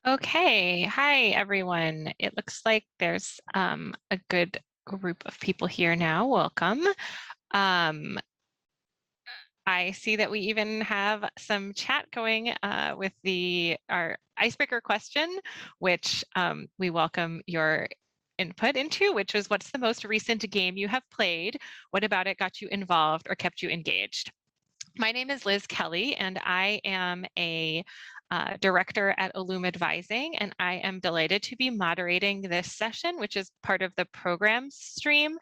Okay, hi everyone. It looks like there's a good group of people here now. Welcome. Um, I see that we even have some chat going with our icebreaker question, which we welcome your input into, which is what's the most recent game you have played? What about it got you involved or kept you engaged? My name is Liz Kelley, and I am a director at ILLUME Advising, and I am delighted to be moderating this session, which is part of the program stream,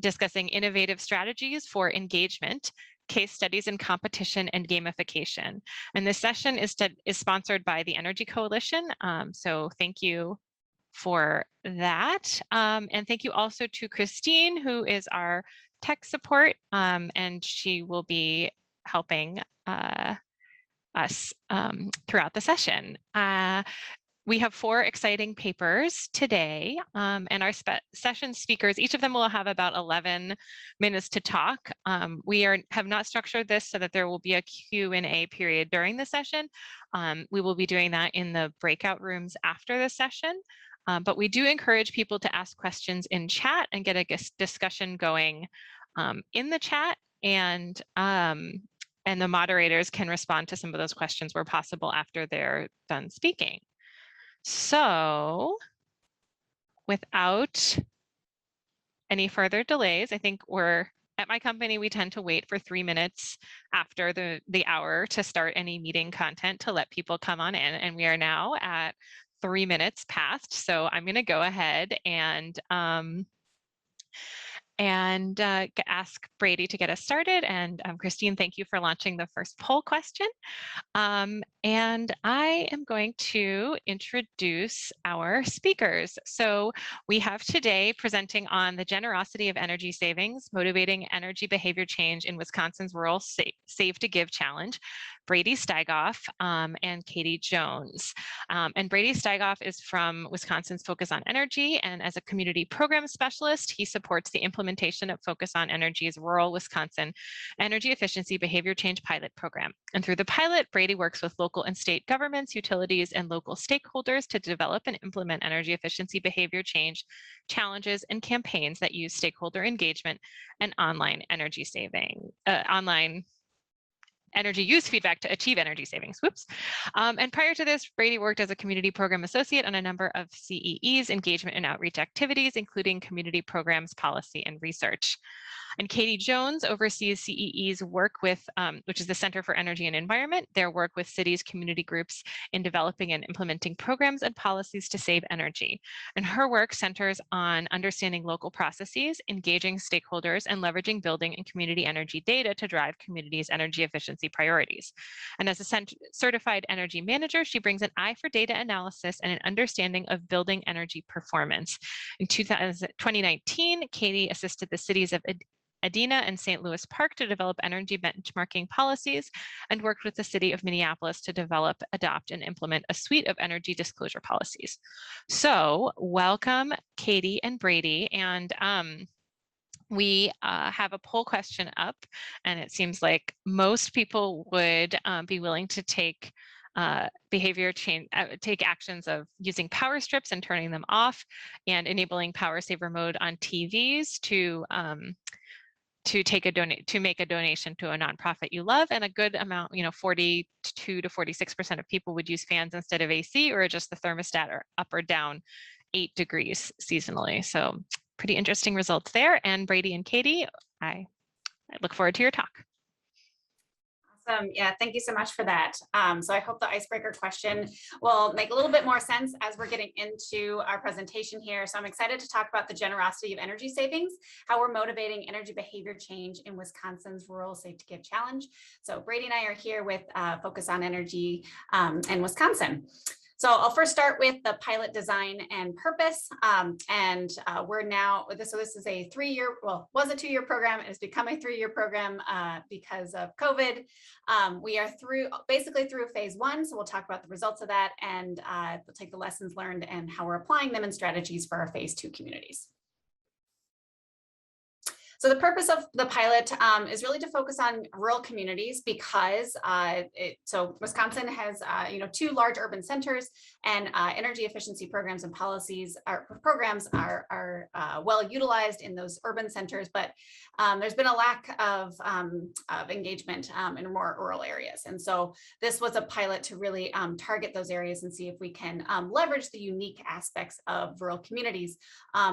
discussing innovative strategies for engagement, case studies in competition, and gamification. And this session is sponsored by the Energy Coalition, so thank you for that. And thank you also to Christine, who is our tech support, and she will be helping us throughout the session. We have 4 exciting papers today, and our session speakers, each of them will have about 11 minutes to talk. We have not structured this so that there will be a Q&A period during the session. We will be doing that in the breakout rooms after the session. But we do encourage people to ask questions in chat and get a discussion going in the chat, and the moderators can respond to some of those questions where possible after they're done speaking. So without any further delays, I think at my company, we tend to wait for 3 minutes after the hour to start any meeting content to let people come on in. And we are now at 3 minutes past. So I'm going to go ahead and ask Brady to get us started. And Christine, thank you for launching the first poll question. And I am going to introduce our speakers. So we have today presenting on the generosity of energy savings, motivating energy behavior change in Wisconsin's rural Save to Give challenge, Brady Steigauf and Katie Jones. And Brady Steigauf is from Wisconsin's Focus on Energy, and as a community program specialist, he supports the implementation of Focus on Energy's rural Wisconsin energy efficiency behavior change pilot program. And through the pilot, Brady works with local and state governments, utilities, and local stakeholders to develop and implement energy efficiency behavior change challenges and campaigns that use stakeholder engagement and online energy use feedback to achieve energy savings. And prior to this, Brady worked as a community program associate on a number of CEE's engagement and outreach activities, including community programs, policy, and research. And Katie Jones oversees CEE's work with, which is the Center for Energy and Environment, their work with cities, community groups in developing and implementing programs and policies to save energy. And her work centers on understanding local processes, engaging stakeholders, and leveraging building and community energy data to drive communities' energy efficiency priorities. And as a certified energy manager, she brings an eye for data analysis and an understanding of building energy performance. In 2019, Katie assisted the cities of Adena and St. Louis Park to develop energy benchmarking policies, and worked with the city of Minneapolis to develop, adopt, and implement a suite of energy disclosure policies. So welcome, Katie and Brady. And we have a poll question up, and it seems like most people would be willing to take behavior change, take actions of using power strips and turning them off, and enabling power saver mode on TVs to make a donation to a nonprofit you love. And a good amount, 42 to 46% of people would use fans instead of AC, or adjust the thermostat or up or down 8 degrees seasonally. So pretty interesting results there. And Brady and Katie, I look forward to your talk. Awesome. Yeah, thank you so much for that. So I hope the icebreaker question will make a little bit more sense as we're getting into our presentation here. So I'm excited to talk about the generosity of energy savings, how we're motivating energy behavior change in Wisconsin's Rural Safe to Give Challenge. So Brady and I are here with Focus on Energy in Wisconsin. So I'll first start with the pilot design and purpose. We're now, this is a 3-year, well, was a 2-year program. It has become a 3-year program because of COVID. We are basically through phase 1. So we'll talk about the results of that, and we'll take the lessons learned and how we're applying them in strategies for our phase 2 communities. So the purpose of the pilot is really to focus on rural communities because so Wisconsin has 2 large urban centers, and energy efficiency programs and policies programs are well utilized in those urban centers, but there's been a lack of engagement in more rural areas. And so this was a pilot to really target those areas and see if we can leverage the unique aspects of rural communities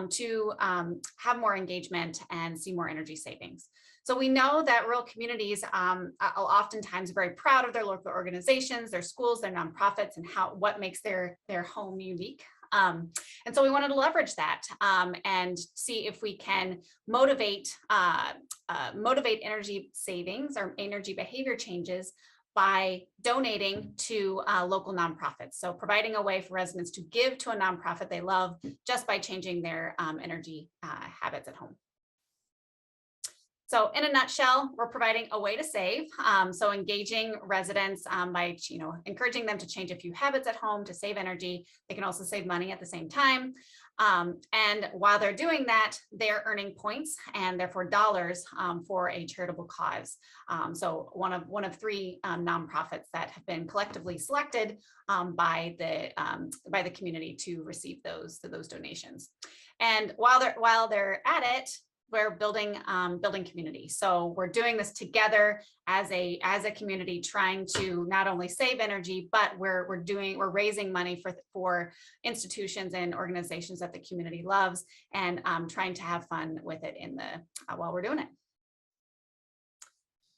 to have more engagement and see more energy savings. So we know that rural communities are oftentimes very proud of their local organizations, their schools, their nonprofits, and what makes their home unique. And so we wanted to leverage that and see if we can motivate energy savings or energy behavior changes by donating to local nonprofits. So providing a way for residents to give to a nonprofit they love just by changing their energy habits at home. So in a nutshell, we're providing a way to save. So engaging residents by encouraging them to change a few habits at home to save energy. They can also save money at the same time. And while they're doing that, they're earning points and therefore dollars for a charitable cause. So one of 3 nonprofits that have been collectively selected by the community to receive those donations. And while they're at it, we're building community. So we're doing this together as a community, trying to not only save energy, but we're raising money for institutions and organizations that the community loves, and trying to have fun with it while we're doing it.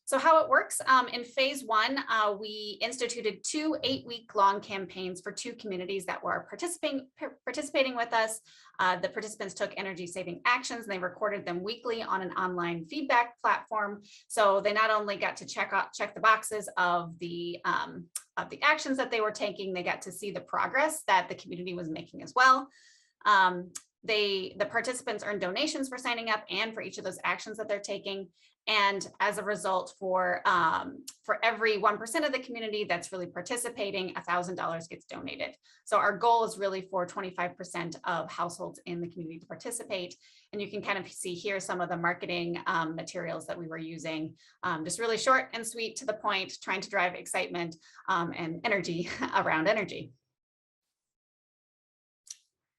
So how it works, in phase 1, we instituted 2 8-week-long campaigns for 2 communities that were participating with us. The participants took energy saving actions, and they recorded them weekly on an online feedback platform. So they not only got to check the boxes of the actions that they were taking, they got to see the progress that the community was making as well. The participants earned donations for signing up and for each of those actions that they're taking. And as a result, for every 1% of the community that's really participating, $1,000 gets donated. So our goal is really for 25% of households in the community to participate. And you can kind of see here some of the marketing materials that we were using, just really short and sweet, to the point, trying to drive excitement and energy around energy.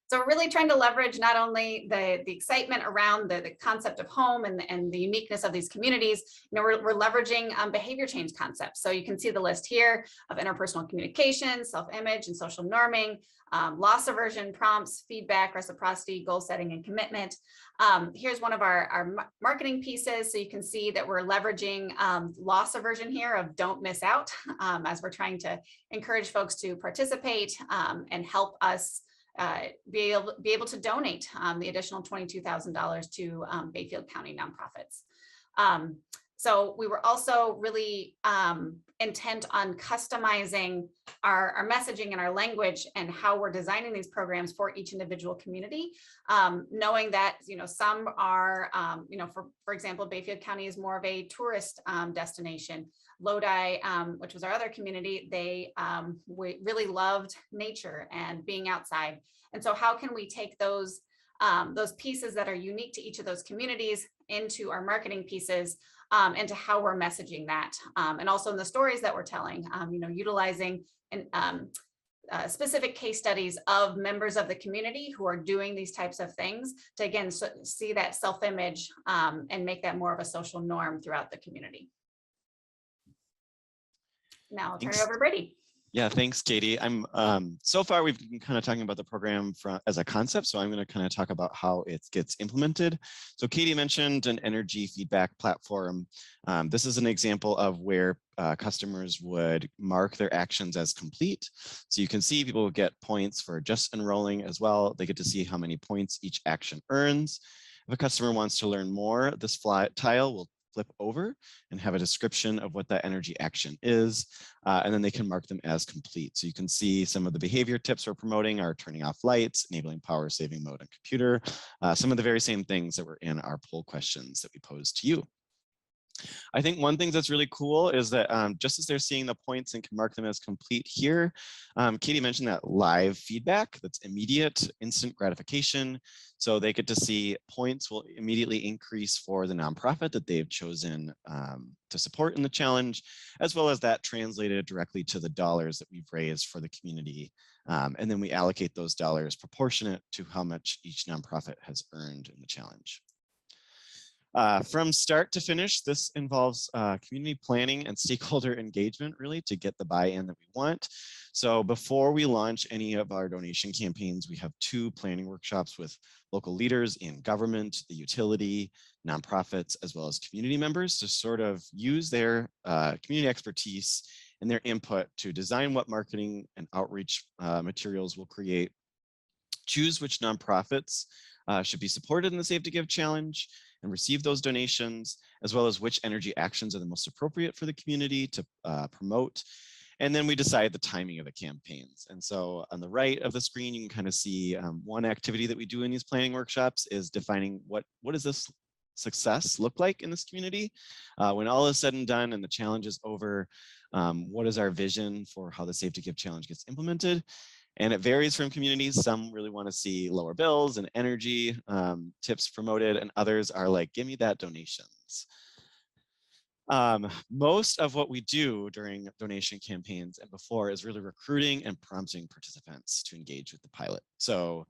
So we're really trying to leverage not only the excitement around the concept of home and the uniqueness of these communities. We're leveraging behavior change concepts. So you can see the list here of interpersonal communication, self-image and social norming, loss aversion, prompts, feedback, reciprocity, goal setting, and commitment. Here's one of our marketing pieces. So you can see that we're leveraging loss aversion here of don't miss out, as we're trying to encourage folks to participate and help us be able to donate the additional $22,000 to Bayfield County nonprofits. So we were also really intent on customizing our messaging and our language and how we're designing these programs for each individual community, knowing that some are, for example, Bayfield County is more of a tourist destination. Lodi, which was our other community, they really loved nature and being outside. And so how can we take those pieces that are unique to each of those communities into our marketing pieces, and to how we're messaging that, and also in the stories that we're telling, utilizing specific case studies of members of the community who are doing these types of things to, again, see that self-image and make that more of a social norm throughout the community. Now I'll turn it over to Brady. Yeah, thanks, Katie. So far we've been kind of talking about the program as a concept, so I'm going to kind of talk about how it gets implemented. So Katie mentioned an energy feedback platform. This is an example of where customers would mark their actions as complete. So you can see people get points for just enrolling as well. They get to see how many points each action earns. If a customer wants to learn more, this tile will flip over and have a description of what that energy action is, and then they can mark them as complete. So you can see some of the behavior tips we're promoting are turning off lights, enabling power saving mode on computer, some of the very same things that were in our poll questions that we posed to you. I think one thing that's really cool is that just as they're seeing the points and can mark them as complete here, Katie mentioned that live feedback that's immediate, instant gratification. So they get to see points will immediately increase for the nonprofit that they've chosen to support in the challenge, as well as that translated directly to the dollars that we've raised for the community. And then we allocate those dollars proportionate to how much each nonprofit has earned in the challenge. From start to finish, this involves community planning and stakeholder engagement really to get the buy-in that we want. So before we launch any of our donation campaigns, we have 2 planning workshops with local leaders in government, the utility, nonprofits, as well as community members to sort of use their community expertise and their input to design what marketing and outreach materials we'll create, choose which nonprofits should be supported in the Save to Give challenge and receive those donations, as well as which energy actions are the most appropriate for the community to promote. And then we decide the timing of the campaigns. And so on the right of the screen, you can kind of see one activity that we do in these planning workshops is defining what does this success look like in this community? When all is said and done and the challenge is over, what is our vision for how the Save to Give challenge gets implemented? And it varies from communities. Some really want to see lower bills and energy tips promoted, and others are like, give me that donations. Most of what we do during donation campaigns and before is really recruiting and prompting participants to engage with the pilot. So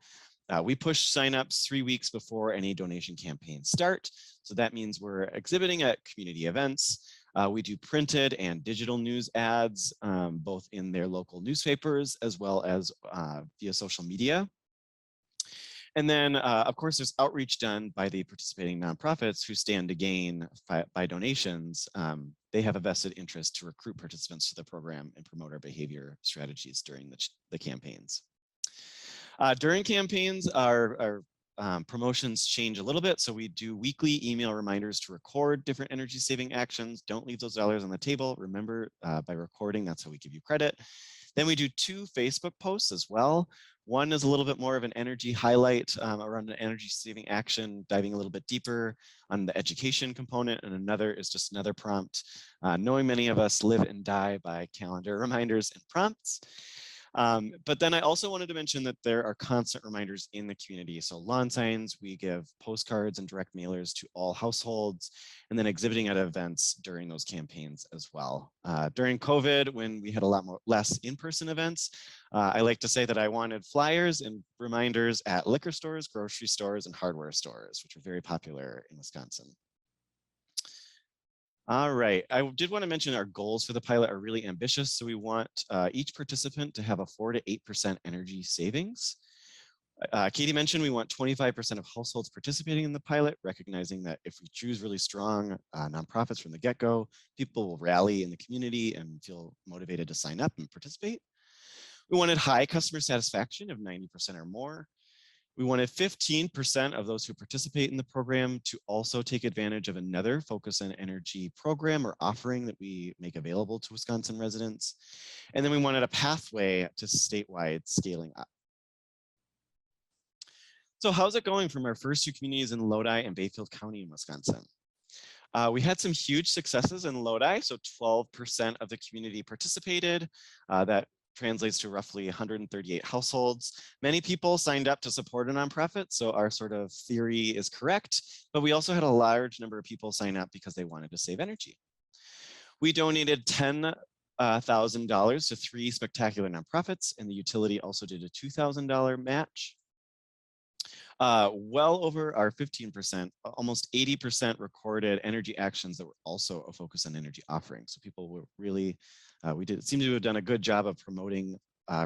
we push signups 3 weeks before any donation campaigns start. So that means we're exhibiting at community events. We do printed and digital news ads, both in their local newspapers as well as via social media. And then, of course, there's outreach done by the participating nonprofits who stand to gain by donations. They have a vested interest to recruit participants to the program and promote our behavior strategies during the campaigns. During campaigns, our promotions change a little bit. So we do weekly email reminders to record different energy saving actions. Don't leave those dollars on the table. Remember, by recording, that's how we give you credit. Then we do 2 Facebook posts as well. One is a little bit more of an energy highlight around an energy saving action, diving a little bit deeper on the education component. And another is just another prompt. Knowing many of us live and die by calendar reminders and prompts. But then I also wanted to mention that there are constant reminders in the community. So lawn signs, we give postcards and direct mailers to all households, and then exhibiting at events during those campaigns as well. During COVID, when we had a lot less in-person events, I like to say that I wanted flyers and reminders at liquor stores, grocery stores, and hardware stores, which are very popular in Wisconsin. All right, I did want to mention our goals for the pilot are really ambitious. So we want each participant to have a 4 to 8% energy savings. Katie mentioned we want 25% of households participating in the pilot, recognizing that if we choose really strong nonprofits from the get-go, people will rally in the community and feel motivated to sign up and participate. We wanted high customer satisfaction of 90% or more. We wanted 15% of those who participate in the program to also take advantage of another focus on energy program or offering that we make available to Wisconsin residents. And then we wanted a pathway to statewide scaling up. So how's it going from our first 2 communities in Lodi and Bayfield County in Wisconsin? We had some huge successes in Lodi. So 12% of the community participated. That translates to roughly 138 households. Many people signed up to support a nonprofit, so our sort of theory is correct, but we also had a large number of people sign up because they wanted to save energy. We donated $10,000 to 3 spectacular nonprofits, and the utility also did a $2,000 match. Well over our 15%, almost 80% recorded energy actions that were also a focus on energy offerings. So people were really, we seem to have done a good job of promoting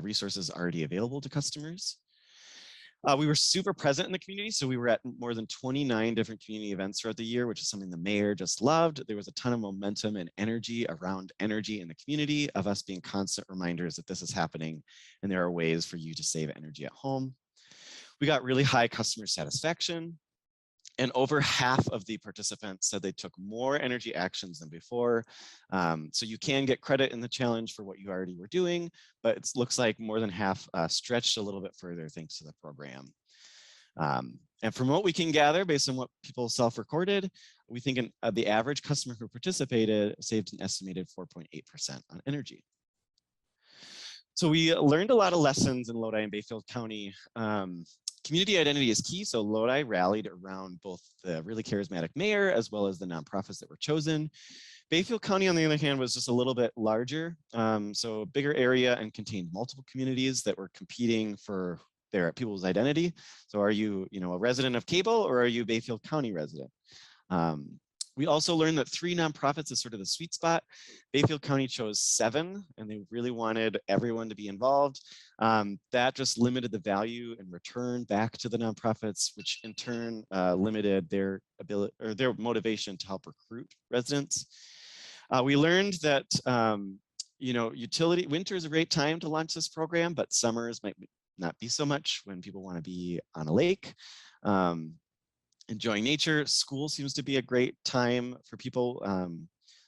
resources already available to customers. We were super present in the community. So we were at more than 29 different community events throughout the year, which is something the mayor just loved. There was a ton of momentum and energy around energy in the community of us being constant reminders that this is happening and there are ways for you to save energy at home. We got really high customer satisfaction, and over half of the participants said they took more energy actions than before. So you can get credit in the challenge for what you already were doing, but it looks like more than half stretched a little bit further thanks to the program. And from what we can gather, based on what people self-recorded, we think the average customer who participated saved an estimated 4.8% on energy. So we learned a lot of lessons in Lodi and Bayfield County. Community identity is key. So Lodi rallied around both the really charismatic mayor as well as the nonprofits that were chosen. Bayfield County, on the other hand, was just a little bit larger. So a bigger area and contained multiple communities that were competing for their people's identity. So are you, a resident of Cable, or are you Bayfield County resident? We also learned that 3 nonprofits is sort of the sweet spot. Bayfield County chose 7, and they really wanted everyone to be involved. That just limited the value and return back to the nonprofits, which in turn limited their ability or their motivation to help recruit residents. We learned that winter is a great time to launch this program, but summers might not be so much when people want to be on a lake. Enjoying nature. School seems to be a great time for people.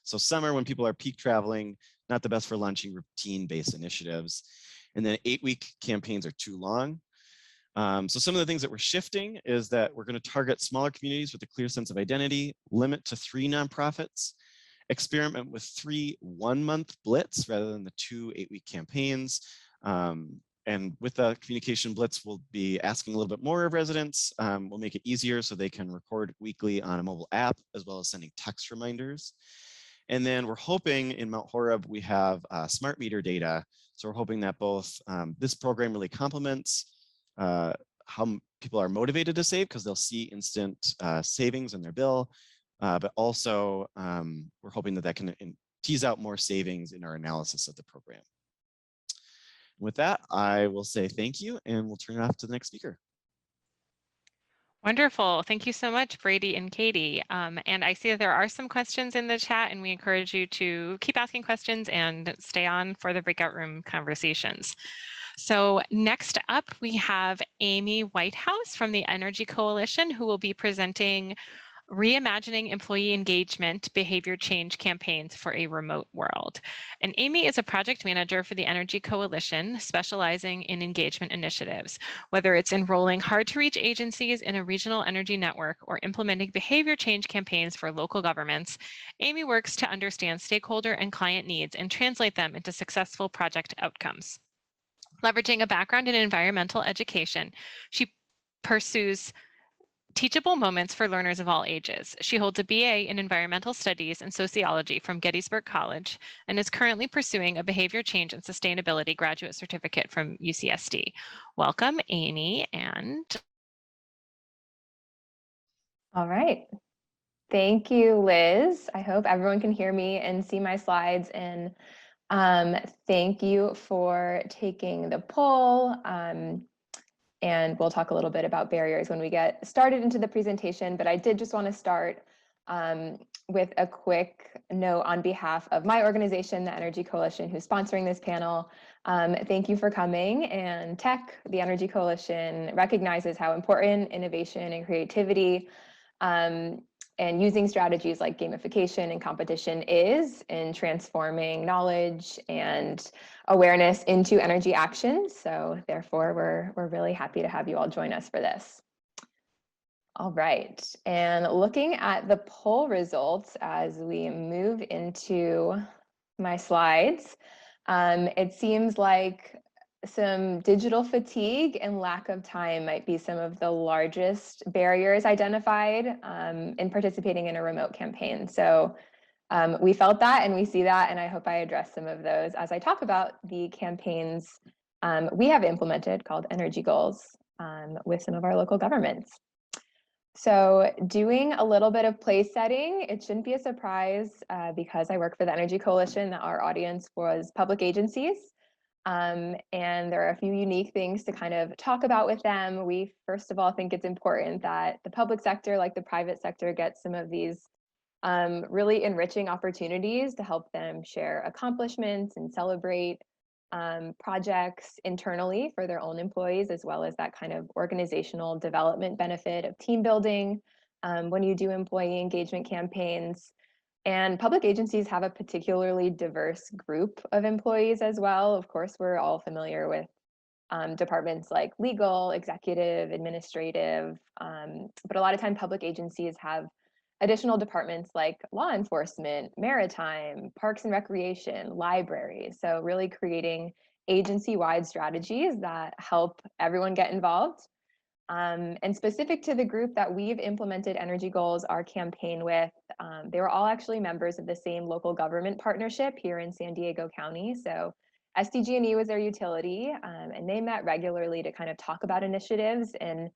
So summer, when people are peak traveling, not the best for launching routine-based initiatives. And then 8-week campaigns are too long. So some of the things that we're shifting is that we're going to target smaller communities with a clear sense of identity, limit to 3 nonprofits, experiment with 3 one-month blitz rather than the 2 8-week campaigns. And with the communication blitz, we'll be asking a little bit more of residents. We'll make it easier so they can record weekly on a mobile app, as well as sending text reminders. And then we're hoping in Mount Horeb, we have smart meter data. So we're hoping that both this program really complements how people are motivated to save, because they'll see instant savings in their bill. But also, we're hoping that can tease out more savings in our analysis of the program. With that, I will say thank you, and we'll turn it off to the next speaker. Wonderful. Thank you so much, Brady and Katie. And I see that there are some questions in the chat, and we encourage you to keep asking questions and stay on for the breakout room conversations. So next up, we have Amy Whitehouse from the Energy Coalition, who will be presenting Reimagining Employee Engagement Behavior Change Campaigns for a Remote World. And Amy is a project manager for the Energy Coalition, specializing in engagement initiatives. Whether it's enrolling hard-to-reach agencies in a regional energy network or implementing behavior change campaigns for local governments, Amy works to understand stakeholder and client needs and translate them into successful project outcomes. Leveraging a background in environmental education, she pursues teachable moments for learners of all ages. She holds a BA in Environmental Studies and Sociology from Gettysburg College and is currently pursuing a Behavior Change and Sustainability Graduate Certificate from UCSD. Welcome, Amy. And all right. Thank you, Liz. I hope everyone can hear me and see my slides. And thank you for taking the poll. And we'll talk a little bit about barriers when we get started into the presentation, but I did just want to start with a quick note on behalf of my organization, the Energy Coalition, who's sponsoring this panel. Thank you for coming. And TEC, the Energy Coalition, recognizes how important innovation and creativity and using strategies like gamification and competition is in transforming knowledge and awareness into energy action. So therefore, we're really happy to have you all join us for this. All right, and looking at the poll results as we move into my slides, it seems like some digital fatigue and lack of time might be some of the largest barriers identified in participating in a remote campaign. So we felt that and we see that, and I hope I address some of those as I talk about the campaigns we have implemented called Energy Goals with some of our local governments. So doing a little bit of place setting, it shouldn't be a surprise because I work for the Energy Coalition that our audience was public agencies. And there are a few unique things to kind of talk about with them. We, first of all, think it's important that the public sector, like the private sector, gets some of these really enriching opportunities to help them share accomplishments and celebrate projects internally for their own employees, as well as that kind of organizational development benefit of team building when you do employee engagement campaigns. And public agencies have a particularly diverse group of employees as well. Of course, we're all familiar with departments like legal, executive, administrative, but a lot of time public agencies have additional departments like law enforcement, maritime, parks and recreation, libraries. So really creating agency-wide strategies that help everyone get involved. And specific to the group that we've implemented energy goals, our campaign with, they were all actually members of the same local government partnership here in San Diego County. So SDG&E was their utility, and they met regularly to kind of talk about initiatives. And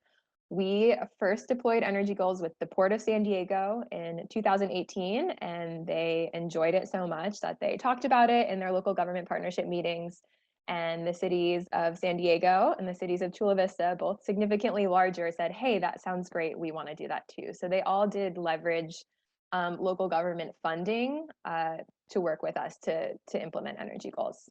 we first deployed energy goals with the Port of San Diego in 2018, and they enjoyed it so much that they talked about it in their local government partnership meetings. And the cities of San Diego and the cities of Chula Vista, both significantly larger, said, hey, that sounds great. We want to do that too. So they all did leverage local government funding to work with us to implement energy goals.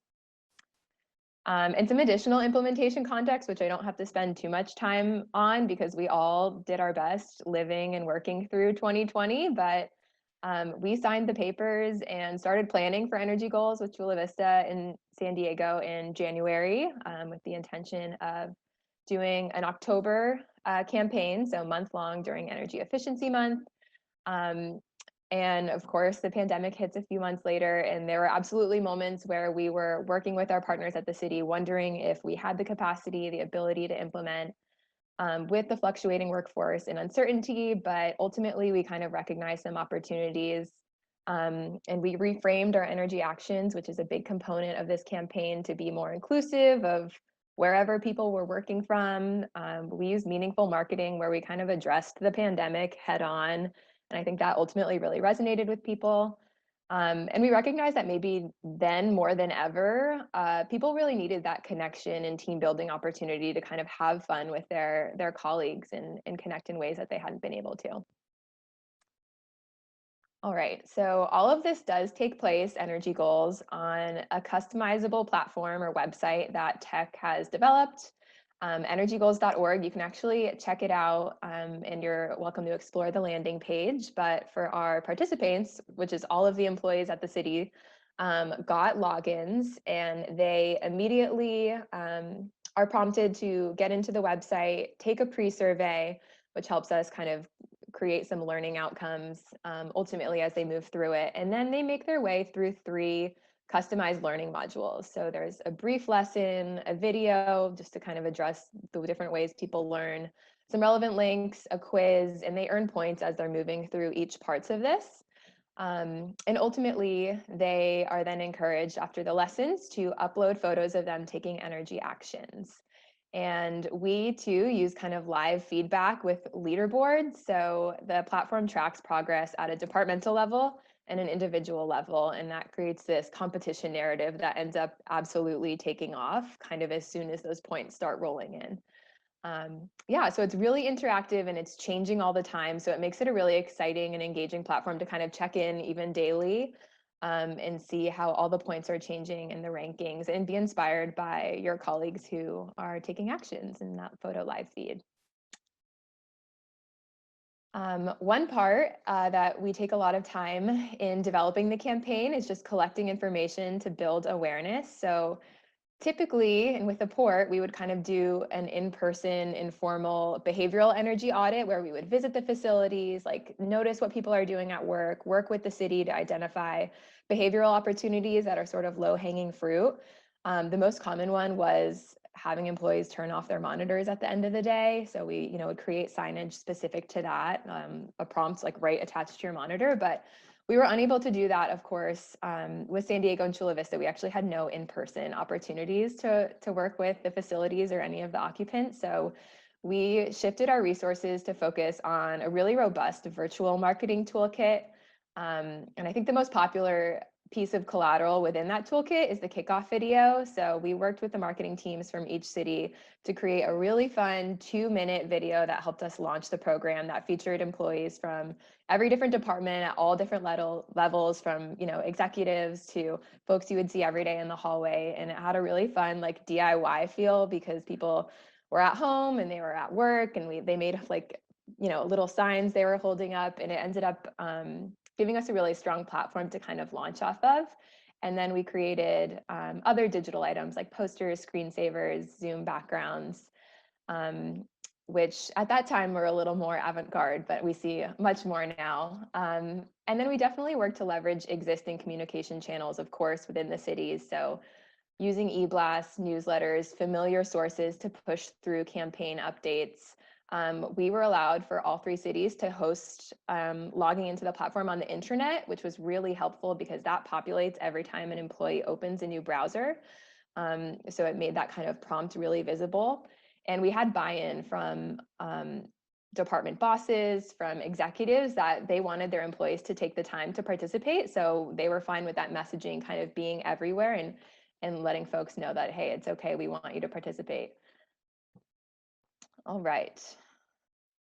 And some additional implementation context, which I don't have to spend too much time on because we all did our best living and working through 2020, but we signed the papers and started planning for energy goals with Chula Vista in San Diego in January with the intention of doing an October campaign, so month-long during Energy Efficiency Month. And of course, the pandemic hits a few months later, and there were absolutely moments where we were working with our partners at the city, wondering if we had the capacity, the ability to implement with the fluctuating workforce and uncertainty, but ultimately we kind of recognized some opportunities and we reframed our energy actions, which is a big component of this campaign, to be more inclusive of wherever people were working from. We used meaningful marketing where we kind of addressed the pandemic head on. And I think that ultimately really resonated with people. And we recognized that maybe then more than ever, people really needed that connection and team building opportunity to kind of have fun with their colleagues and connect in ways that they hadn't been able to. All right, so all of this does take place, energy goals, on a customizable platform or website that Tech has developed. Energygoals.org. You can actually check it out and you're welcome to explore the landing page. But for our participants, which is all of the employees at the city, got logins and they immediately are prompted to get into the website, take a pre-survey, which helps us kind of create some learning outcomes ultimately as they move through it. And then they make their way through 3 customized learning modules. So there's a brief lesson, a video, just to kind of address the different ways people learn, some relevant links, a quiz, and they earn points as they're moving through each parts of this. And ultimately, they are then encouraged after the lessons to upload photos of them taking energy actions. And we too use kind of live feedback with leaderboards. So the platform tracks progress at a departmental level and an individual level. And that creates this competition narrative that ends up absolutely taking off kind of as soon as those points start rolling in. Yeah, so it's really interactive and it's changing all the time. So it makes it a really exciting and engaging platform to kind of check in even daily and see how all the points are changing in the rankings and be inspired by your colleagues who are taking actions in that photo live feed. One part that we take a lot of time in developing the campaign is just collecting information to build awareness. So typically, and with the port, we would kind of do an in-person informal behavioral energy audit where we would visit the facilities, like notice what people are doing at work with the city to identify behavioral opportunities that are sort of low-hanging fruit. The most common one was having employees turn off their monitors at the end of the day. So we, would create signage specific to that, a prompt like right attached to your monitor. But we were unable to do that, of course, with San Diego and Chula Vista. We actually had no in-person opportunities to work with the facilities or any of the occupants. So we shifted our resources to focus on a really robust virtual marketing toolkit. And I think the most popular piece of collateral within that toolkit is the kickoff video. So we worked with the marketing teams from each city to create a really fun 2-minute video that helped us launch the program that featured employees from every different department at all different levels, from executives to folks you would see every day in the hallway. And it had a really fun like DIY feel because people were at home and they were at work, and they made like little signs they were holding up, and it ended up giving us a really strong platform to kind of launch off of. And then we created other digital items like posters, screensavers, Zoom backgrounds. which at that time were a little more avant-garde, but we see much more now. And then we definitely work to leverage existing communication channels, of course, within the cities. So using e-blasts, newsletters, familiar sources to push through campaign updates. We were allowed for all 3 cities to host logging into the platform on the intranet, which was really helpful because that populates every time an employee opens a new browser. So it made that kind of prompt really visible. And we had buy-in from department bosses, from executives, that they wanted their employees to take the time to participate. So they were fine with that messaging kind of being everywhere and letting folks know that, hey, it's okay, we want you to participate. All right.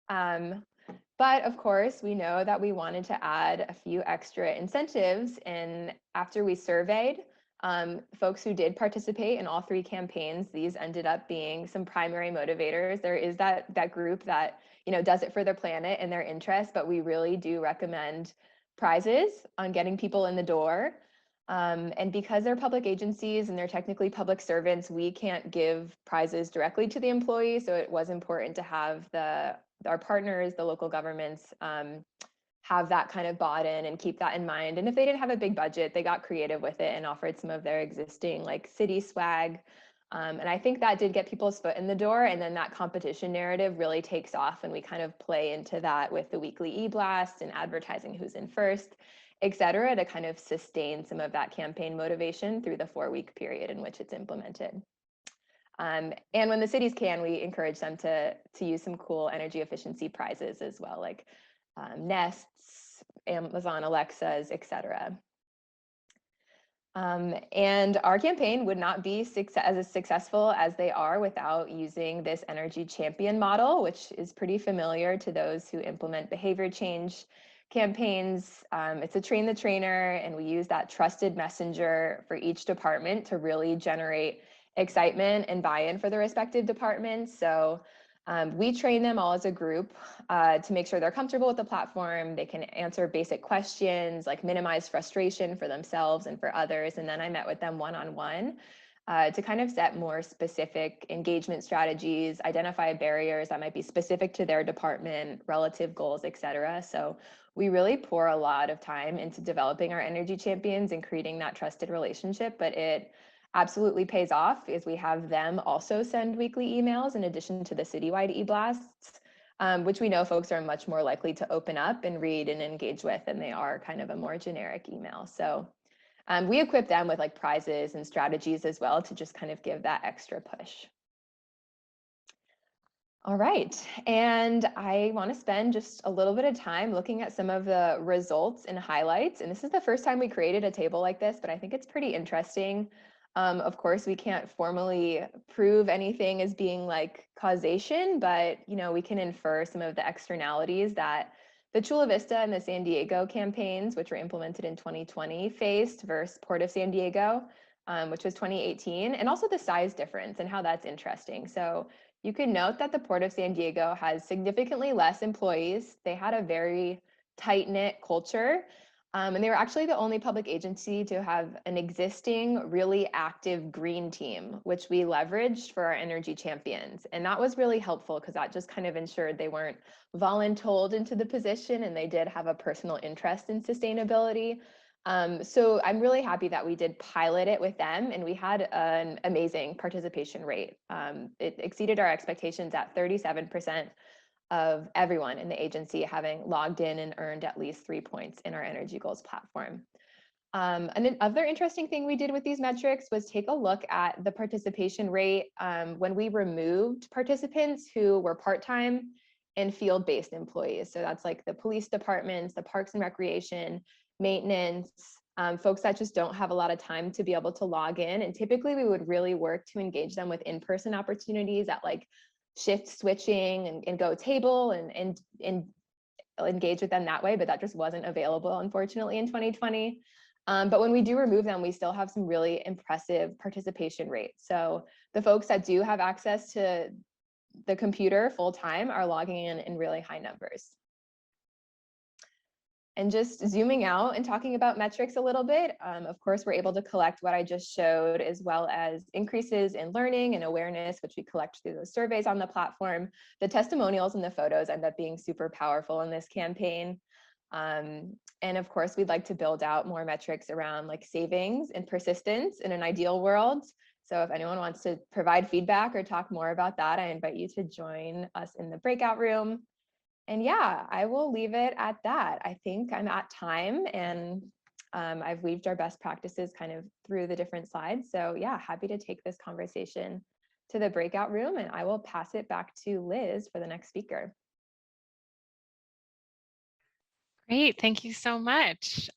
But of course, we know that we wanted to add a few extra incentives. And after we surveyed folks who did participate in all 3 campaigns, these ended up being some primary motivators. There is that group that, you know, does it for their planet and their interests, but we really do recommend prizes on getting people in the door. And because they're public agencies and they're technically public servants, we can't give prizes directly to the employees. So it was important to have our partners, the local governments, have that kind of bought in and keep that in mind. And if they didn't have a big budget, they got creative with it and offered some of their existing like city swag. And I think that did get people's foot in the door. And then that competition narrative really takes off, and we kind of play into that with the weekly e-blasts and advertising who's in first, et cetera, to kind of sustain some of that campaign motivation through the 4-week period in which it's implemented. And when the cities can, we encourage them to use some cool energy efficiency prizes as well, like Nests, Amazon Alexas, et cetera. And our campaign would not be as successful as they are without using this energy champion model, which is pretty familiar to those who implement behavior change campaigns. It's a train the trainer, and we use that trusted messenger for each department to really generate excitement and buy-in for the respective departments. So we train them all as a group to make sure they're comfortable with the platform. They can answer basic questions, like minimize frustration for themselves and for others. And then I met with them one-on-one to kind of set more specific engagement strategies, identify barriers that might be specific to their department, relative goals, et cetera. So we really pour a lot of time into developing our energy champions and creating that trusted relationship, but it absolutely pays off is we have them also send weekly emails in addition to the citywide e-blasts, which we know folks are much more likely to open up and read and engage with than they are kind of a more generic email. So we equip them with like prizes and strategies as well to just kind of give that extra push. All right, and I want to spend just a little bit of time looking at some of the results and highlights. And this is the first time we created a table like this, but I think it's pretty interesting. Of course, we can't formally prove anything as being like causation, but you know, we can infer some of the externalities that the Chula Vista and the San Diego campaigns, which were implemented in 2020, faced versus Port of San Diego, which was 2018, and also the size difference and how that's interesting. So you can note that the Port of San Diego has significantly less employees. They had a very tight-knit culture. And they were actually the only public agency to have an existing, really active green team, which we leveraged for our energy champions. And that was really helpful because that just kind of ensured they weren't voluntold into the position, and they did have a personal interest in sustainability. So I'm really happy that we did pilot it with them, and we had an amazing participation rate. It exceeded our expectations at 37%. Of everyone in the agency having logged in and earned at least 3 points in our Energy Goals platform. And another interesting thing we did with these metrics was take a look at the participation rate when we removed participants who were part-time and field-based employees. So that's like the police departments, the parks and recreation, maintenance, folks that just don't have a lot of time to be able to log in. And typically we would really work to engage them with in-person opportunities at like shift switching and go table and engage with them that way, but that just wasn't available, unfortunately, in 2020. But when we do remove them, we still have some really impressive participation rates. So the folks that do have access to the computer full time are logging in really high numbers. And just zooming out and talking about metrics a little bit, of course, we're able to collect what I just showed, as well as increases in learning and awareness, which we collect through those surveys on the platform. The testimonials and the photos end up being super powerful in this campaign. And of course, we'd like to build out more metrics around like savings and persistence in an ideal world. So if anyone wants to provide feedback or talk more about that, I invite you to join us in the breakout room. And yeah, I will leave it at that. I think I'm at time, and I've weaved our best practices kind of through the different slides. So yeah, happy to take this conversation to the breakout room, and I will pass it back to Liz for the next speaker. Great, thank you so much.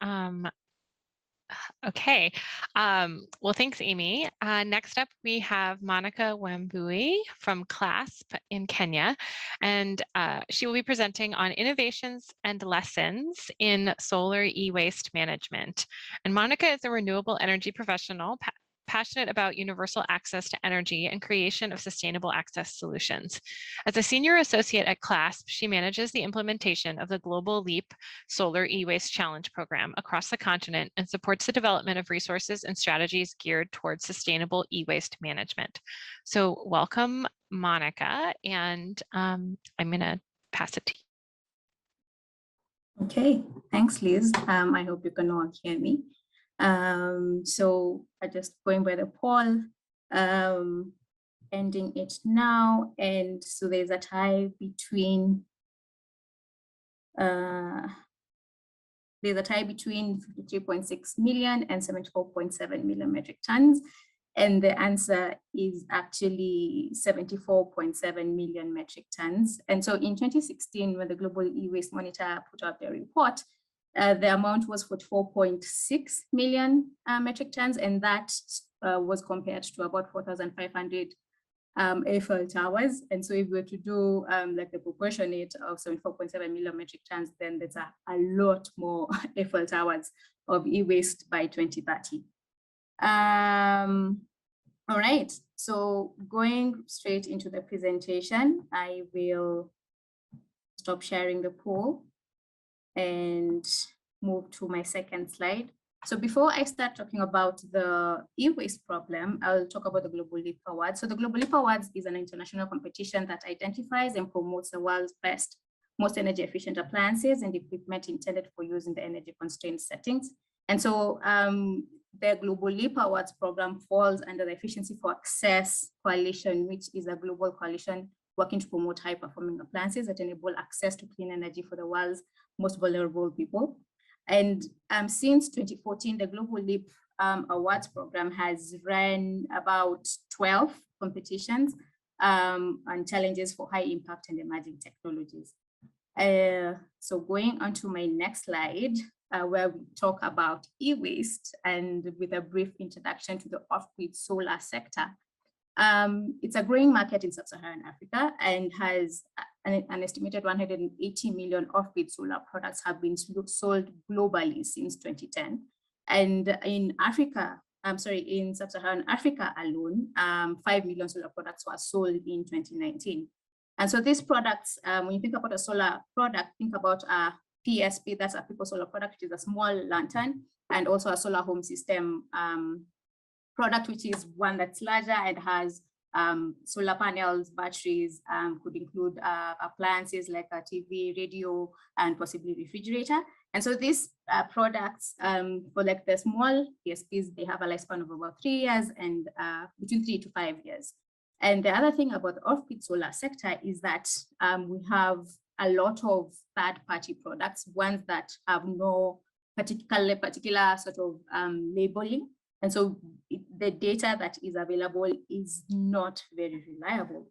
Okay, well, thanks, Amy. Next up, we have Monica Wambui from CLASP in Kenya, and she will be presenting on innovations and lessons in solar e-waste management. And Monica is a renewable energy professional passionate about universal access to energy and creation of sustainable access solutions. As a senior associate at CLASP, she manages the implementation of the Global LEAP Solar E-Waste Challenge program across the continent and supports the development of resources and strategies geared towards sustainable e-waste management. So welcome, Monica, and I'm going to pass it to you. Okay, thanks, Liz. I hope you can all hear me. So I just going by the poll, ending it now, and so there's a tie between 53.6 million and 74.7 million metric tons, and the answer is actually 74.7 million metric tons. And so in 2016, when the Global E-Waste Monitor put out their report, the amount was 44.6 million metric tons, and that was compared to about 4,500 Eiffel towers. And so if we were to do like the proportionate of 74.7 million metric tons, then there's a lot more Eiffel towers of e-waste by 2030. All right, so going straight into the presentation, I will stop sharing the poll and move to my second slide. So before I start talking about the e-waste problem, I'll talk about the Global LEAP Awards. So the Global LEAP Awards is an international competition that identifies and promotes the world's best, most energy efficient appliances and equipment intended for use in the energy constrained settings. And so the Global LEAP Awards program falls under the Efficiency for Access Coalition, which is a global coalition working to promote high-performing appliances that enable access to clean energy for the world's most vulnerable people. And since 2014, the Global LEAP Awards program has run about 12 competitions and challenges for high impact and emerging technologies. So going on to my next slide, where we talk about e-waste and with a brief introduction to the off-grid solar sector. It's a growing market in sub-Saharan Africa and has an estimated 180 million off-grid solar products have been sold globally since 2010. And in Africa, in sub-Saharan Africa alone, 5 million solar products were sold in 2019. And so these products, when you think about a solar product, think about a PSP, that's a people solar product, which is a small lantern, and also a solar home system product, which is one that's larger and has solar panels, batteries, could include appliances like a TV, radio, and possibly refrigerator. And so these products, for like the small PSPs, they have a lifespan of about 3 years and between 3 to 5 years. And the other thing about the off-grid solar sector is that we have a lot of third-party products, ones that have no particular sort of labeling. And so the data that is available is not very reliable.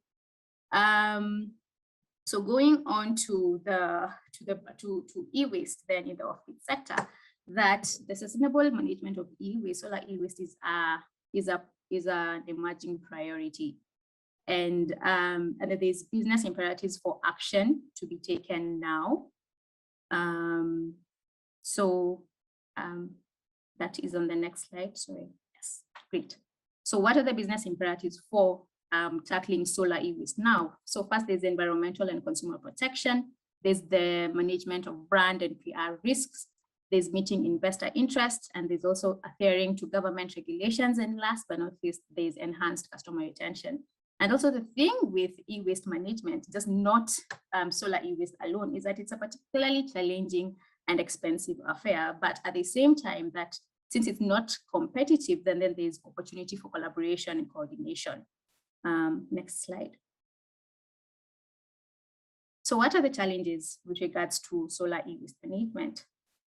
So going on to e-waste then in the off-grid sector, that the sustainable management of e-waste, solar e-waste is an emerging priority. And there's business imperatives for action to be taken now. That is on the next slide, sorry, yes, great. So what are the business imperatives for tackling solar e-waste now? So first, there's environmental and consumer protection, There's the management of brand and PR risks. There's meeting investor interest, and there's also adhering to government regulations. And last but not least, there's enhanced customer retention. And also the thing with e-waste management, just not solar e-waste alone, is that it's a particularly challenging and expensive affair. But at the same time, that since it's not competitive, then there's opportunity for collaboration and coordination. Next slide. So what are the challenges with regards to solar e-waste management?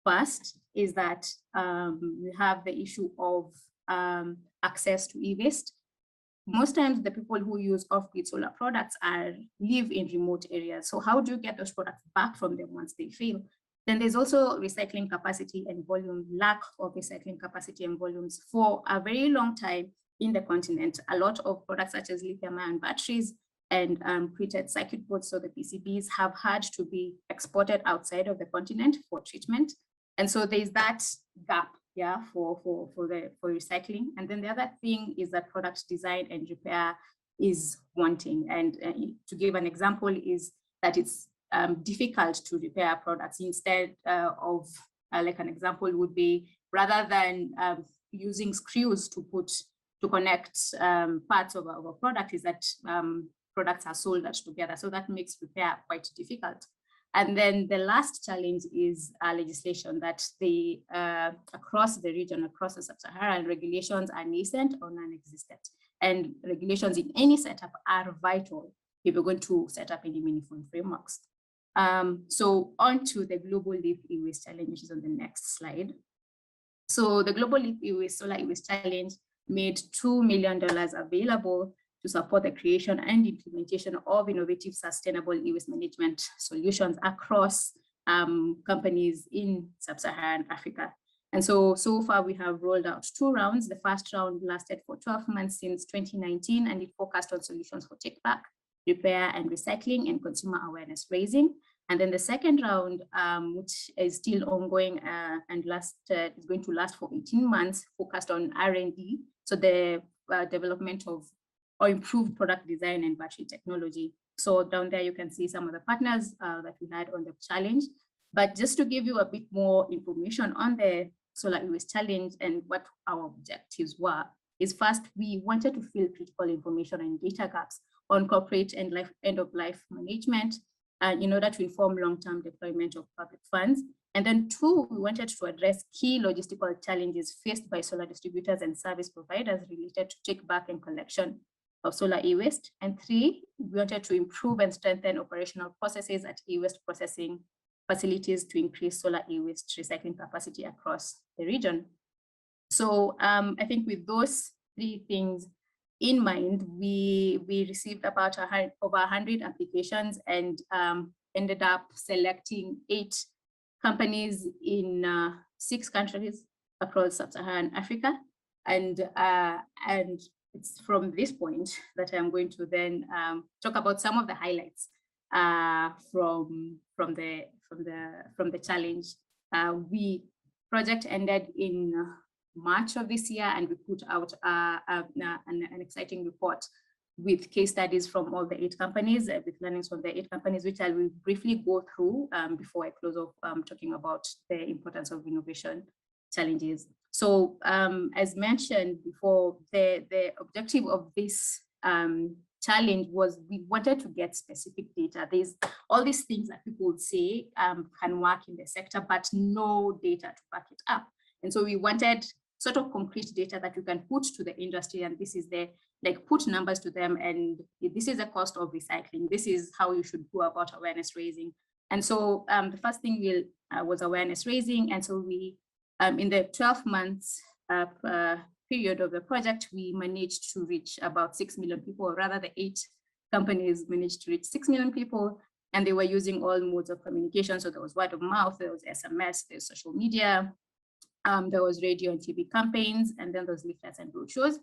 First is that we have the issue of access to e-waste. Most times the people who use off-grid solar products live in remote areas. So how do you get those products back from them once they fail? Then there's also recycling capacity and volume, lack of recycling capacity and volumes. For a very long time in the continent, a lot of products such as lithium-ion batteries and printed circuit boards, so the PCBs, have had to be exported outside of the continent for treatment. And so there's that gap, yeah, for recycling. And then the other thing is that product design and repair is wanting. And to give an example is that it's difficult to repair products. Instead of, like an example would be, rather than using screws to connect parts of our product, is that products are soldered together. So that makes repair quite difficult. And then the last challenge is legislation, that across the region, across the sub-Saharan, regulations are nascent or non-existent. And regulations in any setup are vital if we're going to set up any meaningful frameworks. So on to the global leaf e-waste challenge, which is on the next slide. So the global leaf e-waste solar e-waste challenge made $2 million available to support the creation and implementation of innovative, sustainable e-waste management solutions across companies in sub-Saharan Africa. And so far we have rolled out 2 rounds. The first round lasted for 12 months since 2019, and it focused on solutions for take-back, repair and recycling, and consumer awareness raising. And then the second round, which is still ongoing and is going to last for 18 months, focused on R&D, so the development of or improved product design and battery technology. So down there you can see some of the partners that we had on the challenge. But just to give you a bit more information on the solar e-waste challenge and what our objectives were, is first, we wanted to fill critical information and data gaps on corporate and end-of-life management in order to inform long-term deployment of public funds. And then 2, we wanted to address key logistical challenges faced by solar distributors and service providers related to take-back and collection of solar e-waste. And 3, we wanted to improve and strengthen operational processes at e-waste processing facilities to increase solar e-waste recycling capacity across the region. So I think with those 3 things in mind, we received about over 100 applications and ended up selecting 8 companies in 6 countries across sub-Saharan Africa. And it's from this point that I'm going to then talk about some of the highlights from the challenge. Project ended in March of this year, and we put out an exciting report with case studies from all the 8 companies, with learnings from the 8 companies, which I will briefly go through before I close off talking about the importance of innovation challenges. So as mentioned before, the objective of this challenge was we wanted to get specific data. There's all these things that people would say can work in the sector, but no data to back it up. And so we wanted sort of concrete data that you can put to the industry, and this is put numbers to them, and this is the cost of recycling. This is how you should go about awareness raising. And so the first thing was awareness raising. And so we, in the 12 months period of the project, we managed to reach about 6 million people, or rather the 8 companies managed to reach 6 million people, and they were using all modes of communication. So there was word of mouth, there was SMS, there's social media, there was radio and TV campaigns, and then there was leaflets and brochures.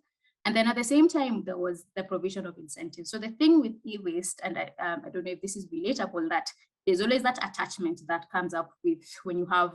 And then at the same time, there was the provision of incentives. So the thing with e-waste, and I don't know if this is relatable, that there's always that attachment that comes up with when you have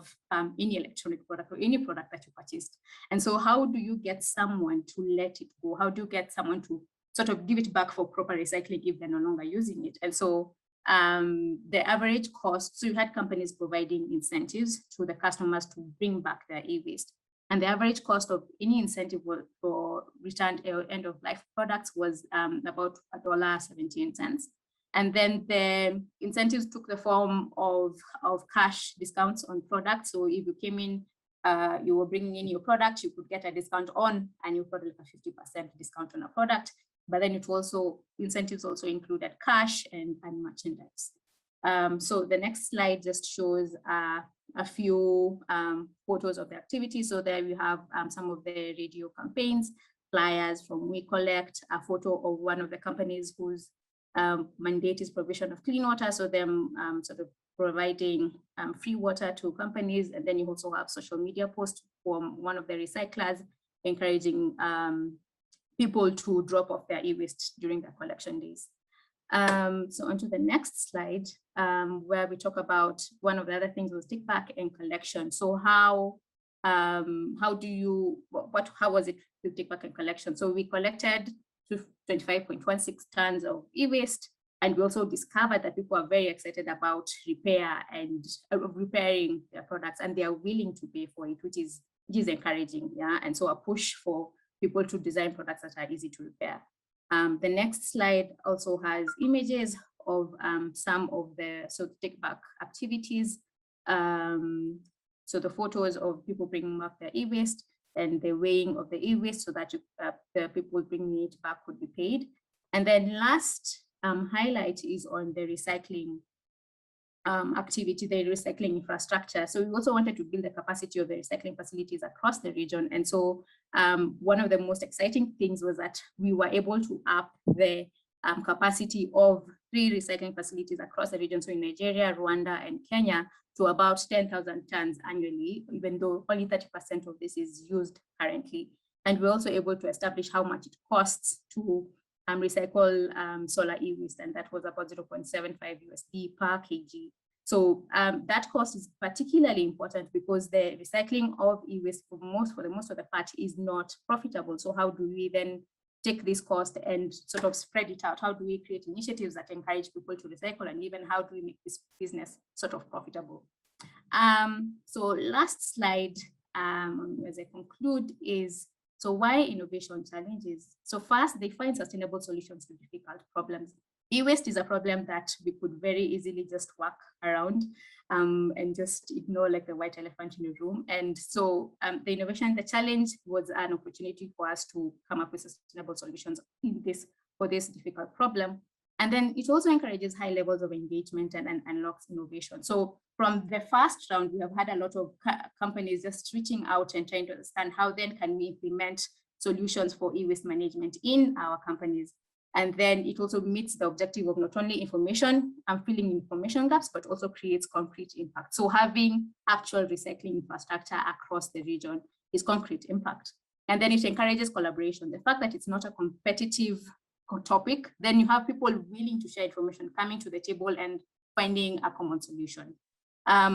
any electronic product or any product that you purchased. And so how do you get someone to let it go? How do you get someone to sort of give it back for proper recycling if they're no longer using it? And so the average cost, so you had companies providing incentives to the customers to bring back their e-waste. And the average cost of any incentive for returned end of life products was about $1.17. And then the incentives took the form of cash discounts on products. So if you came in, you were bringing in your product, you could get a discount on, and you got like a 50% discount on a product. But then it also, incentives also included cash and merchandise. So the next slide just shows a few photos of the activity. So there you have some of the radio campaigns, flyers from We Collect, a photo of one of the companies whose mandate is provision of clean water. So them sort of providing free water to companies. And then you also have social media posts from one of the recyclers encouraging people to drop off their e-waste during their collection days. So onto the next slide, where we talk about one of the other things was take back and collection. So how do you, how was it to take back and collection? So we collected 25.16 tons of e-waste, and we also discovered that people are very excited about repair and repairing their products, and they are willing to pay for it, which is encouraging, yeah. And so a push for people to design products that are easy to repair. The next slide also has images of some of the take back activities. So the photos of people bringing back their e-waste and the weighing of the e-waste so that the people bringing it back could be paid. And then last highlight is on the recycling activity, the recycling infrastructure. So we also wanted to build the capacity of the recycling facilities across the region. And so one of the most exciting things was that we were able to up the capacity of 3 recycling facilities across the region. So in Nigeria, Rwanda, and Kenya, to about 10,000 tons annually, even though only 30% of this is used currently. And we're also able to establish how much it costs to recycle solar e-waste, and that was about 0.75 USD per kg. So that cost is particularly important because the recycling of e-waste for the most of the part is not profitable. So how do we then take this cost and sort of spread it out? How do we create initiatives that encourage people to recycle, and even how do we make this business sort of profitable? So last slide, as I conclude, is so why innovation challenges? So first, they find sustainable solutions to difficult problems. E-waste is a problem that we could very easily just work around and just ignore like the white elephant in the room. And so the innovation, the challenge was an opportunity for us to come up with sustainable solutions for this difficult problem. And then it also encourages high levels of engagement and unlocks innovation. So from the first round, we have had a lot of companies just reaching out and trying to understand how then can we implement solutions for e-waste management in our companies. And then it also meets the objective of not only information and filling information gaps, but also creates concrete impact. So having actual recycling infrastructure across the region is concrete impact. And then it encourages collaboration. The fact that it's not a competitive topic, then you have people willing to share information, coming to the table and finding a common solution.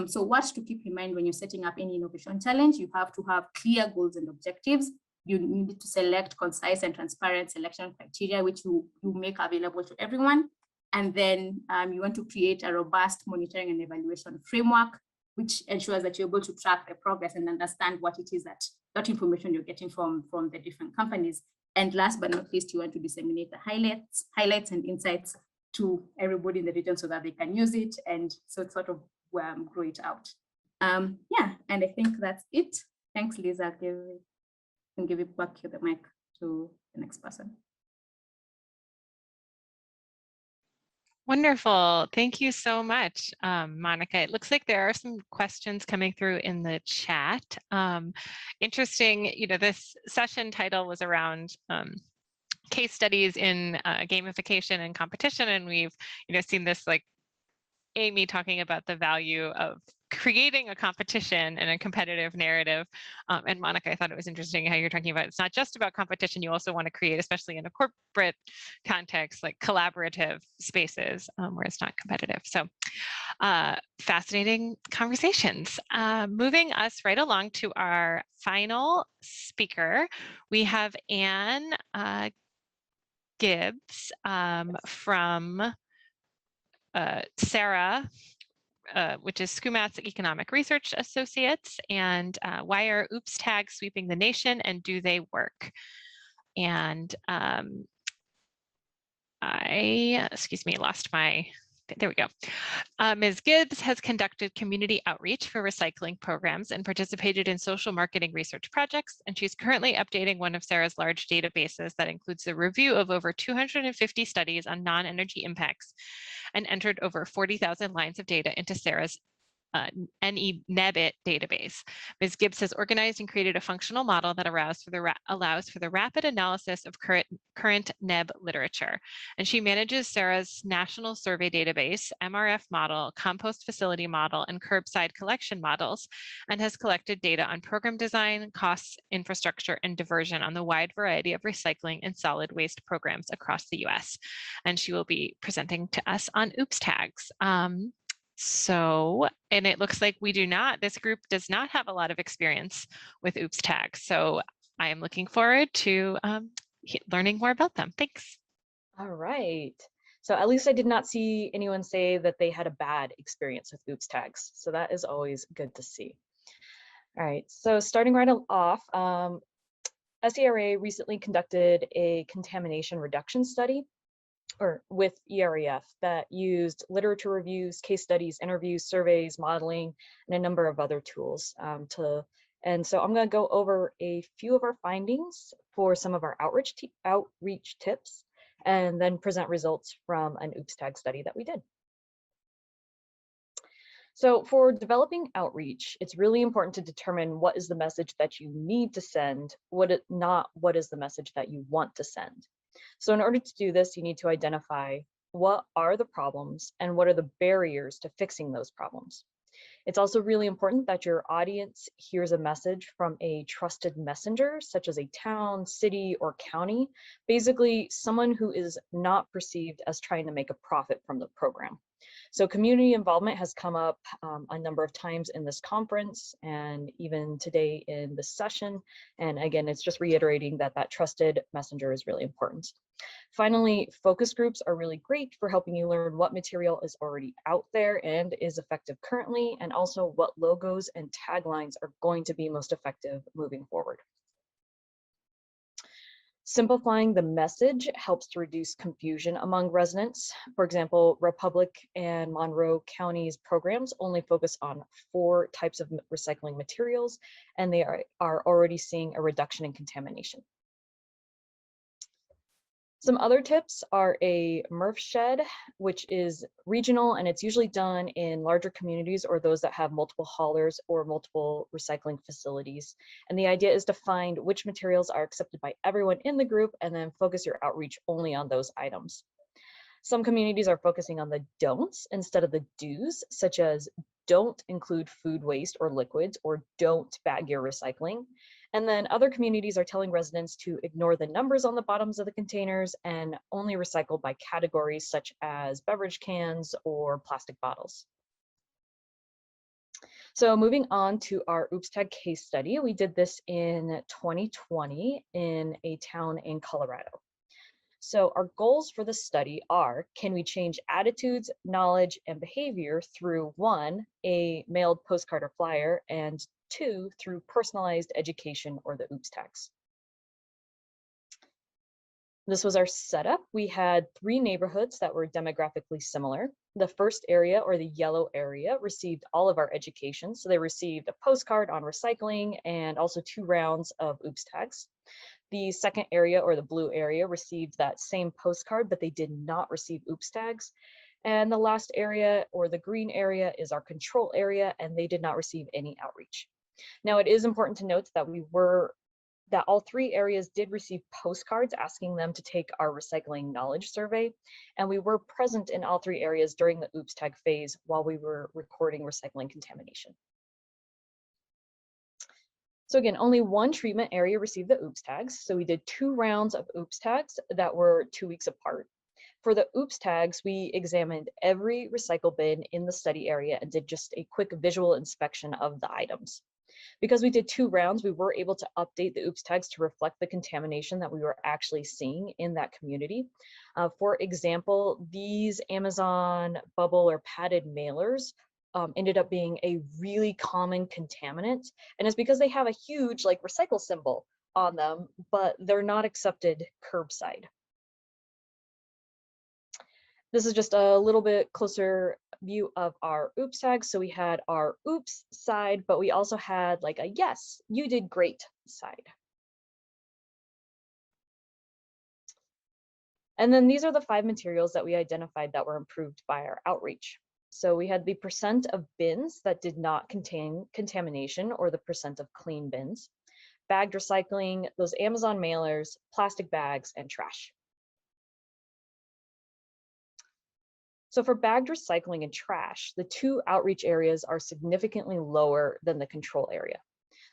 So what to keep in mind when you're setting up any innovation challenge, you have to have clear goals and objectives. You need to select concise and transparent selection criteria, which you make available to everyone. And then you want to create a robust monitoring and evaluation framework, which ensures that you're able to track the progress and understand what it is that information you're getting from the different companies. And last but not least, you want to disseminate the highlights and insights to everybody in the region so that they can use it and so sort of grow it out. Yeah, and I think that's it. Thanks, Liz. I'll give it back to the mic to the next person. Wonderful. Thank you so much, Monica. It looks like there are some questions coming through in the chat. Interesting, this session title was around case studies in gamification and competition, and we've seen this, like Amy talking about the value of creating a competition and a competitive narrative. And Monica, I thought it was interesting how you're talking about it's not just about competition, you also want to create, especially in a corporate context, like collaborative spaces where it's not competitive. So fascinating conversations. Moving us right along to our final speaker, we have Anne Gibbs from Sarah, which is Skumatz Economic Research Associates, and why are Oopstag sweeping the nation and do they work? And excuse me, lost my, there we go. Ms. Gibbs has conducted community outreach for recycling programs and participated in social marketing research projects, and she's currently updating one of Sarah's large databases that includes the review of over 250 studies on non-energy impacts and entered over 40,000 lines of data into Sarah's NEBIT database. Ms. Gibbs has organized and created a functional model that allows for the rapid analysis of current NEB literature. And she manages Sarah's national survey database, MRF model, compost facility model, and curbside collection models, and has collected data on program design, costs, infrastructure, and diversion on the wide variety of recycling and solid waste programs across the US. And she will be presenting to us on Oopstags. And it looks like this group does not have a lot of experience with Oopstag. So I am looking forward to learning more about them. Thanks. All right. So at least I did not see anyone say that they had a bad experience with Oopstags. So that is always good to see. All right, so starting right off, SERA recently conducted a contamination reduction study with EREF that used literature reviews, case studies, interviews, surveys, modeling, and a number of other tools and so I'm going to go over a few of our findings for some of our outreach tips, and then present results from an Oopstag study that we did. So for developing outreach, it's really important to determine what is the message that you need to send, not what is the message that you want to send. So in order to do this, you need to identify what are the problems and what are the barriers to fixing those problems. It's also really important that your audience hears a message from a trusted messenger, such as a town, city, or county, basically someone who is not perceived as trying to make a profit from the program. So community involvement has come up a number of times in this conference and even today in this session. And again, it's just reiterating that that trusted messenger is really important. Finally, focus groups are really great for helping you learn what material is already out there and is effective currently, and also what logos and taglines are going to be most effective moving forward. Simplifying the message helps to reduce confusion among residents. For example, Republic and Monroe County's programs only focus on 4 types of recycling materials, and they are already seeing a reduction in contamination. Some other tips are a MRF shed, which is regional, and it's usually done in larger communities or those that have multiple haulers or multiple recycling facilities. And the idea is to find which materials are accepted by everyone in the group and then focus your outreach only on those items. Some communities are focusing on the don'ts instead of the do's, such as don't include food waste or liquids, or don't bag your recycling. And then other communities are telling residents to ignore the numbers on the bottoms of the containers and only recycle by categories such as beverage cans or plastic bottles. So moving on to our Oopstag case study, we did this in 2020 in a town in Colorado. So our goals for the study are, can we change attitudes, knowledge, and behavior through 1, a mailed postcard or flyer, and 2, through personalized education or the Oopstags. This was our setup. We had 3 neighborhoods that were demographically similar. The first area, or the yellow area, received all of our education. So they received a postcard on recycling and also 2 rounds of Oopstags. The second area, or the blue area, received that same postcard, but they did not receive Oopstags. And the last area, or the green area, is our control area, and they did not receive any outreach. Now, it is important to note that all 3 areas did receive postcards asking them to take our recycling knowledge survey, and we were present in all 3 areas during the Oopstag phase while we were recording recycling contamination. So again, only 1 treatment area received the Oopstags. So we did 2 rounds of Oopstags that were 2 weeks apart. For the Oopstags, we examined every recycle bin in the study area and did just a quick visual inspection of the items. Because we did 2 rounds, we were able to update the OOPS tags to reflect the contamination that we were actually seeing in that community. For example, these Amazon bubble or padded mailers ended up being a really common contaminant. And it's because they have a huge like recycle symbol on them, but they're not accepted curbside. This is just a little bit closer view of our OOPS tags. So we had our oops side, but we also had like a yes, you did great side. And then these are the 5 materials that we identified that were improved by our outreach. So we had the percent of bins that did not contain contamination, or the percent of clean bins, bagged recycling, those Amazon mailers, plastic bags, and trash. So for bagged recycling and trash, the 2 outreach areas are significantly lower than the control area.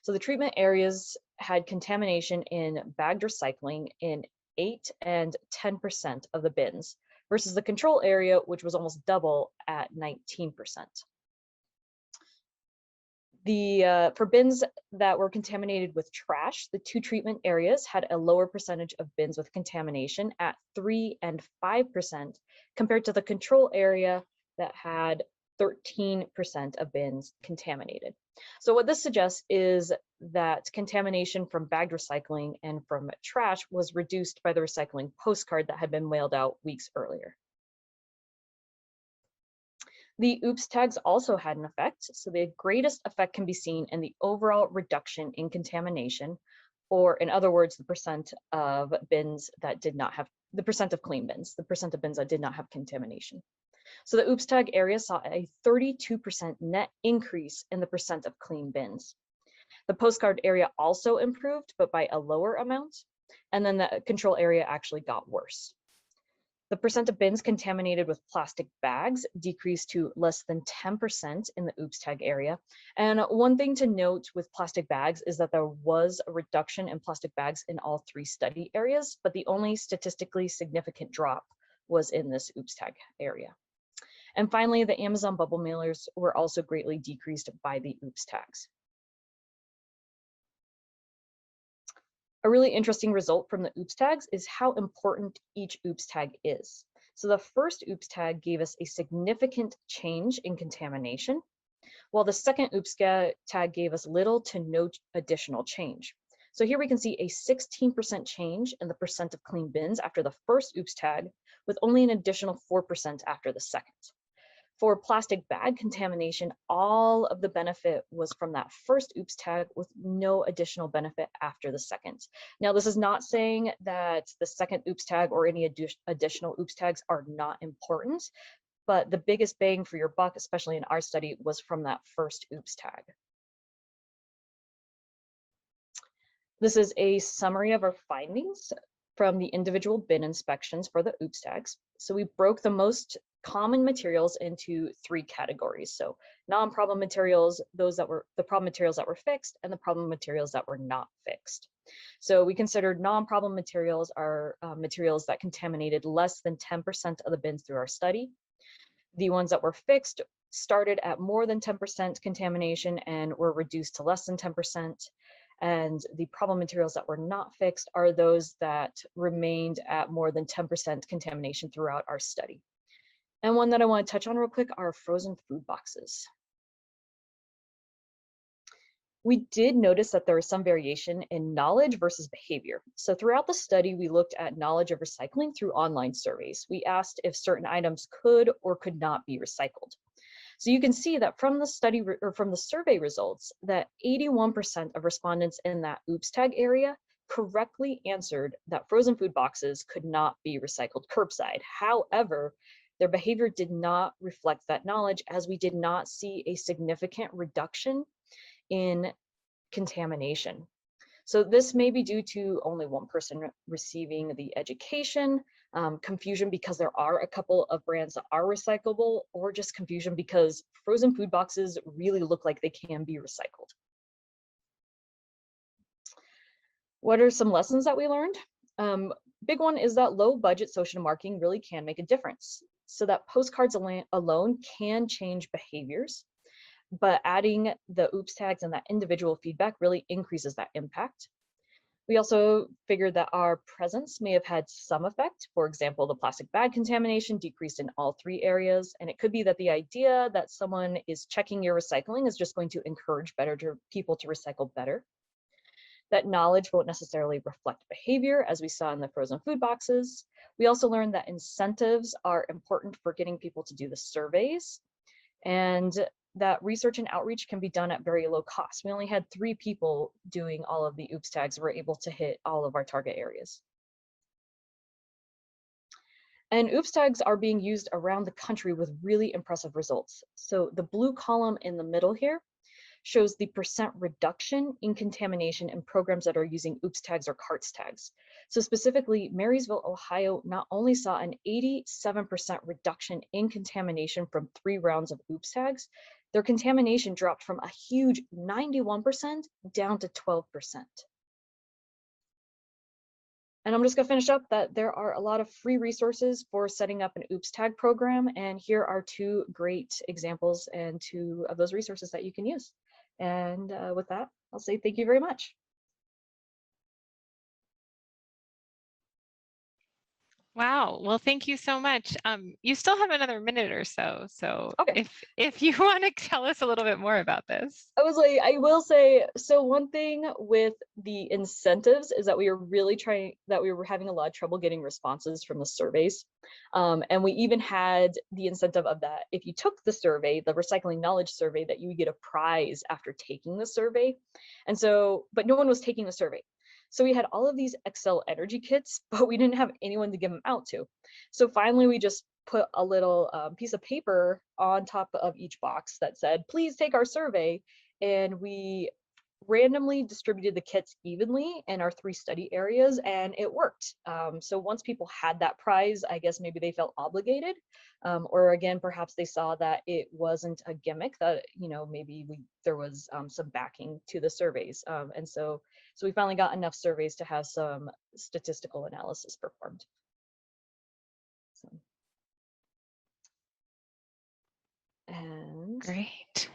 So the treatment areas had contamination in bagged recycling in 8 and 10% of the bins, versus the control area, which was almost double at 19%. For bins that were contaminated with trash, the 2 treatment areas had a lower percentage of bins with contamination at 3 and 5% compared to the control area that had 13% of bins contaminated. So what this suggests is that contamination from bagged recycling and from trash was reduced by the recycling postcard that had been mailed out weeks earlier. The OOPS tags also had an effect. So the greatest effect can be seen in the overall reduction in contamination, or in other words, the percent of bins that did not have, the percent of clean bins, the percent of bins that did not have contamination. So the OOPS tag area saw a 32% net increase in the percent of clean bins. The postcard area also improved, but by a lower amount. And then the control area actually got worse. The percent of bins contaminated with plastic bags decreased to less than 10% in the OOPS tag area. And one thing to note with plastic bags is that there was a reduction in plastic bags in all 3 study areas, but the only statistically significant drop was in this OOPS tag area. And finally, the Amazon bubble mailers were also greatly decreased by the OOPS tags. A really interesting result from the OOPS tags is how important each OOPS tag is. So the first OOPS tag gave us a significant change in contamination, while the second OOPS tag gave us little to no additional change. So here we can see a 16% change in the percent of clean bins after the first OOPS tag, with only an additional 4% after the second. For plastic bag contamination, all of the benefit was from that first OOPS tag with no additional benefit after the second. Now, this is not saying that the second OOPS tag or any additional OOPS tags are not important, but the biggest bang for your buck, especially in our study, was from that first OOPS tag. This is a summary of our findings from the individual bin inspections for the OOPS tags. So we broke the most common materials into 3 categories. So non-problem materials, the problem materials that were fixed, and the problem materials that were not fixed. So we considered non-problem materials are materials that contaminated less than 10% of the bins through our study. The ones that were fixed started at more than 10% contamination and were reduced to less than 10%. And the problem materials that were not fixed are those that remained at more than 10% contamination throughout our study. And one that I want to touch on real quick are frozen food boxes. We did notice that there was some variation in knowledge versus behavior. So throughout the study, we looked at knowledge of recycling through online surveys. We asked if certain items could or could not be recycled. So you can see that from the study or from the survey results that 81% of respondents in that OOPS tag area correctly answered that frozen food boxes could not be recycled curbside. However, their behavior did not reflect that knowledge, as we did not see a significant reduction in contamination. So this may be due to only one person receiving the education, confusion because there are a couple of brands that are recyclable, or just confusion because frozen food boxes really look like they can be recycled. What are some lessons that we learned? Big one is that low budget social marketing really can make a difference. So that postcards alone can change behaviors. but adding the oops tags and that individual feedback really increases that impact. We also figured that our presence may have had some effect. For example, the plastic bag contamination decreased in all 3 areas. And it could be that the idea that someone is checking your recycling is just going to encourage people to recycle better. That knowledge won't necessarily reflect behavior, as we saw in the frozen food boxes. We also learned that incentives are important for getting people to do the surveys, and that research and outreach can be done at very low cost. We only had 3 people doing all of the oops tags. We're able to hit all of our target areas. And oops tags are being used around the country with really impressive results. So the blue column in the middle here shows the % reduction in contamination in programs that are using oops tags or CARTS tags. So specifically, Marysville, Ohio not only saw an 87% reduction in contamination from 3 rounds of oops tags, their contamination dropped from a huge 91% down to 12%. And I'm just gonna finish up that there are a lot of free resources for setting up an oops tag program. And here are 2 great examples and 2 of those resources that you can use. And with that, I'll say thank you very much. Wow. Well, thank you so much. You still have another minute or so. So Okay. if you want to tell us a little bit more about this. I will say, so one thing with the incentives is that we were having a lot of trouble getting responses from the surveys. And we even had the incentive of that. If you took the survey, the recycling knowledge survey, that you would get a prize after taking the survey. And so, but no one was taking the survey. So we had all of these Excel energy kits, but we didn't have anyone to give them out to. So finally, we just put a little piece of paper on top of each box that said, please take our survey. And we randomly distributed the kits evenly in our 3 study areas, and it worked. So once people had that prize, I guess maybe they felt obligated, or again, perhaps they saw that it wasn't a gimmick, that, you know, maybe there was some backing to the surveys. And so we finally got enough surveys to have some statistical analysis performed. So. And Great.